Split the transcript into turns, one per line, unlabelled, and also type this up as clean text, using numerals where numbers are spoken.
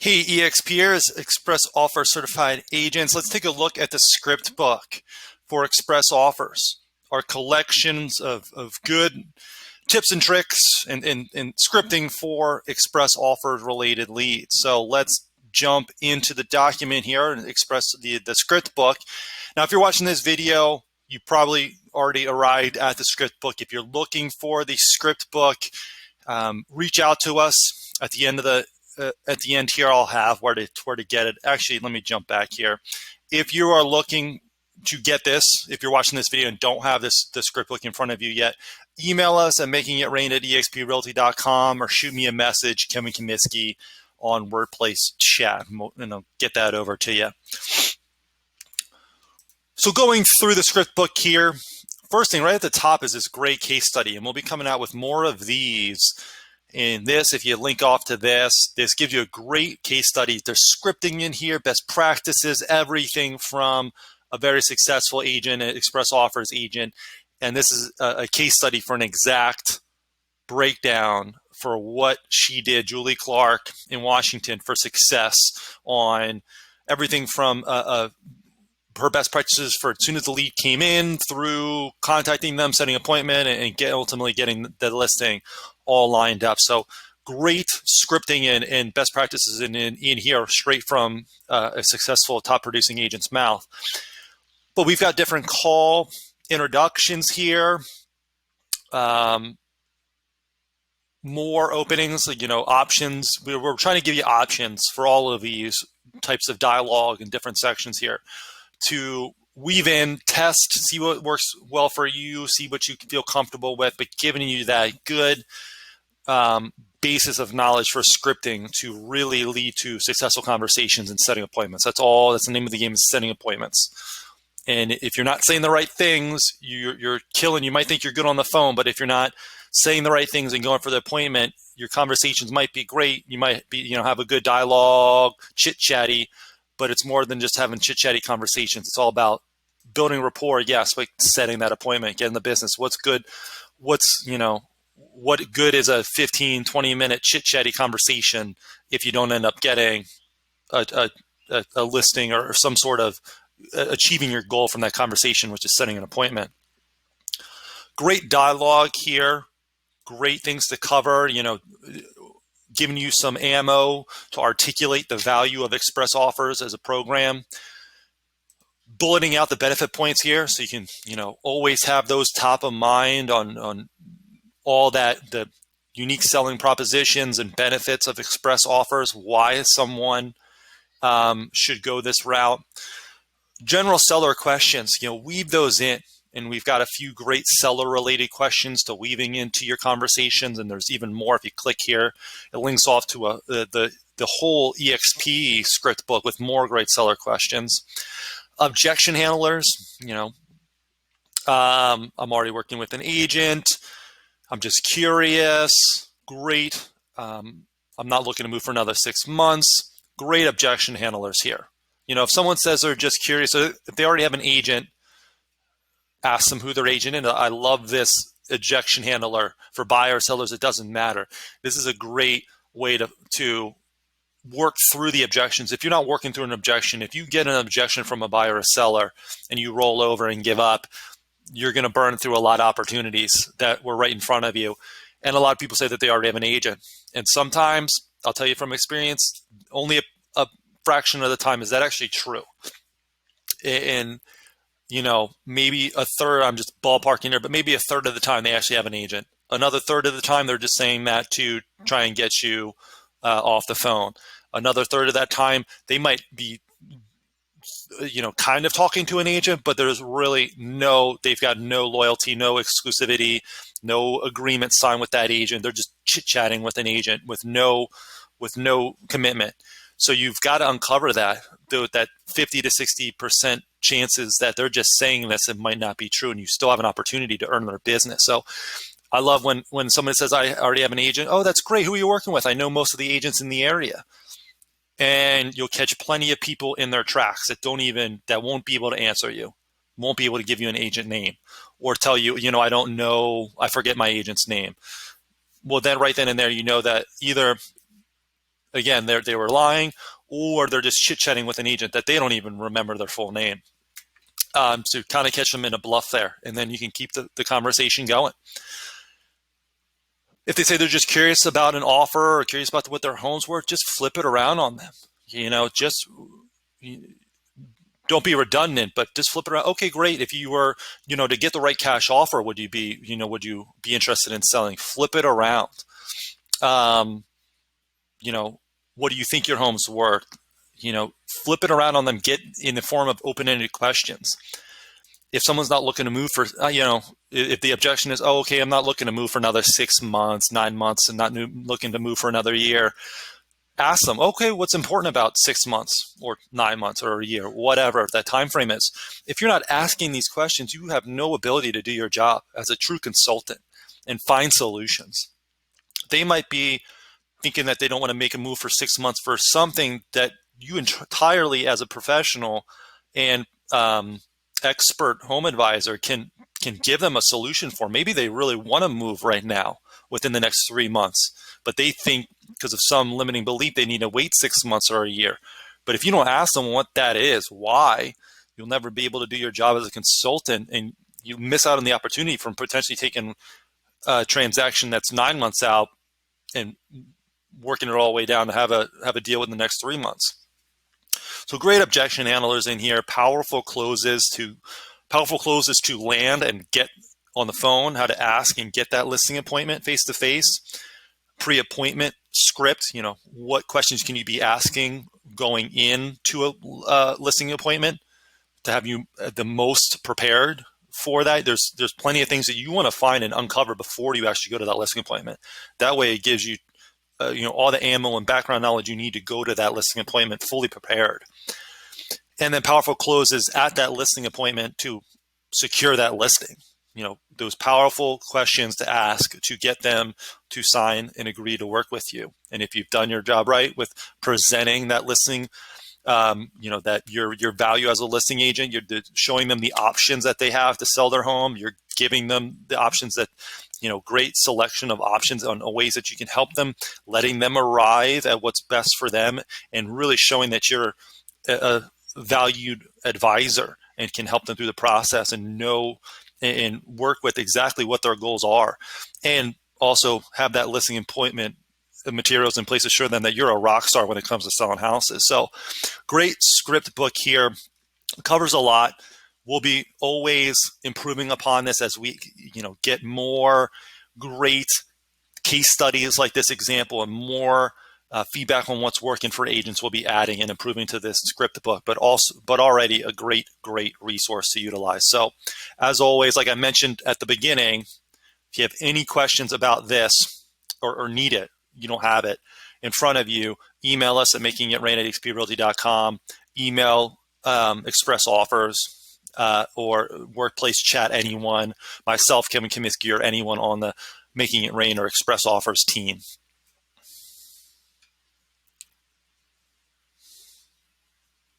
Hey, EXPers, Express Offer Certified Agents. Let's take a look at the script book for Express Offers, our collections of good tips and tricks and scripting for Express Offers related leads. So let's jump into the document here and express the script book. Now, if you're watching this video, you probably already arrived at the script book. If you're looking for the script book, reach out to us at the end of at the end here. I'll have where to get it. Actually, let me jump back here. If you are looking to get this, if you're watching this video and don't have the script book in front of you yet, email us at makingitrain@expresso.com or shoot me a message, Kevin Comiskey, on Workplace Chat, and I'll get that over to you. So going through the script book here, first thing right at the top is this great case study, and we'll be coming out with more of these. In this, if you link off to this gives you a great case study. There's scripting in here, best practices, everything from a very successful agent, an Express Offers agent. And this is a case study for an exact breakdown for what she did, Julie Clark in Washington, for success on everything from her best practices for as soon as the lead came in through contacting them, setting an appointment, and ultimately getting the listing all lined up. So great scripting and best practices in here straight from a successful top producing agent's mouth. But we've got different call introductions here, more openings, options. We're trying to give you options for all of these types of dialogue in different sections here to weave in, test, see what works well for you, see what you feel comfortable with, but giving you that good basis of knowledge for scripting to really lead to successful conversations and setting appointments. That's the name of the game, is setting appointments. And if you're not saying the right things, you're killing. You might think you're good on the phone, but if you're not saying the right things and going for the appointment, your conversations might be great. You might be, have a good dialogue, chit-chatty, but it's more than just having chit-chatty conversations. It's all about building rapport, yes, but setting that appointment, getting the business. What's good? What good is a 15, 20-minute chit-chatty conversation if you don't end up getting a listing or some sort of achieving your goal from that conversation, which is setting an appointment. Great dialogue here. Great things to cover, giving you some ammo to articulate the value of Express Offers as a program. Bulleting out the benefit points here so you can, always have those top of mind on all that, the unique selling propositions and benefits of Express Offers, why someone should go this route. General seller questions, weave those in. And we've got a few great seller-related questions to weaving into your conversations, and there's even more. If you click here, it links off to the whole EXP script book with more great seller questions. Objection handlers, I'm already working with an agent. I'm just curious. Great. I'm not looking to move for another 6 months. Great objection handlers here. If someone says they're just curious, if they already have an agent, ask them who their agent is. I love this objection handler for buyer sellers. It doesn't matter. This is a great way to work through the objections. If you're not working through an objection, if you get an objection from a buyer or seller and you roll over and give up, you're going to burn through a lot of opportunities that were right in front of you. And a lot of people say that they already have an agent. And sometimes, I'll tell you from experience, only a fraction of the time is that actually true. And maybe a third, I'm just ballparking here, but maybe a third of the time they actually have an agent. Another third of the time they're just saying that to try and get you off the phone. Another third of that time they might be, kind of talking to an agent, but there's really they've got no loyalty, no exclusivity, no agreement signed with that agent. They're just chit-chatting with an agent with no commitment. So you've got to uncover that 50 to 60% chances that they're just saying this and might not be true, and you still have an opportunity to earn their business. So I love when someone says, I already have an agent. Oh, that's great. Who are you working with? I know most of the agents in the area. And you'll catch plenty of people in their tracks that won't be able to answer you, won't be able to give you an agent name or tell you, I don't know, I forget my agent's name. Well, then right then and there, that either again, they were lying, or they're just chit-chatting with an agent that they don't even remember their full name. So kind of catch them in a bluff there, and then you can keep the conversation going. If they say they're just curious about an offer or curious about what their home's worth, just flip it around on them. Just don't be redundant, but just flip it around. Okay, great. If you were, to get the right cash offer, would you be interested in selling? Flip it around. What do you think your home's worth? Flip it around on them. Get in the form of open-ended questions. If someone's not looking to move for, if the objection is, oh, okay, I'm not looking to move for another 6 months, 9 months, and not looking to move for another year, ask them, okay, what's important about 6 months or 9 months or a year, whatever that time frame is. If you're not asking these questions, you have no ability to do your job as a true consultant and find solutions. They might be thinking that they don't want to make a move for 6 months for something that you entirely, as a professional and expert home advisor, can give them a solution for. Maybe they really want to move right now within the next 3 months, but they think because of some limiting belief they need to wait 6 months or a year. But if you don't ask them what that is, why, you'll never be able to do your job as a consultant, and you miss out on the opportunity from potentially taking a transaction that's 9 months out and working it all the way down to have a deal within the next 3 months. So great objection handlers in here. Powerful closes to land and get on the phone, how to ask and get that listing appointment face to face. Pre-appointment script, what questions can you be asking going into a listing appointment to have you the most prepared for that. There's plenty of things that you want to find and uncover before you actually go to that listing appointment. That way it gives you all the ammo and background knowledge you need to go to that listing appointment fully prepared. And then powerful closes at that listing appointment to secure that listing. Those powerful questions to ask to get them to sign and agree to work with you. And if you've done your job right with presenting that listing, that your value as a listing agent, you're showing them the options that they have to sell their home. You're giving them the options that, great selection of options on ways that you can help them, letting them arrive at what's best for them, and really showing that you're a valued advisor and can help them through the process and know and work with exactly what their goals are. And also have that listing appointment materials in place to show them that you're a rock star when it comes to selling houses. So great script book here. Covers a lot. We'll be always improving upon this as we get more great case studies like this example and more feedback on what's working for agents. We'll be adding and improving to this script book, but already a great resource to utilize. So as always, like I mentioned at the beginning, if you have any questions about this or need it, you don't have it in front of you, email us at makingitrain@exprealty.com, email Express Offers or workplace chat anyone, myself, Kevin Comiskey, or anyone on the Making It Rain or Express Offers team.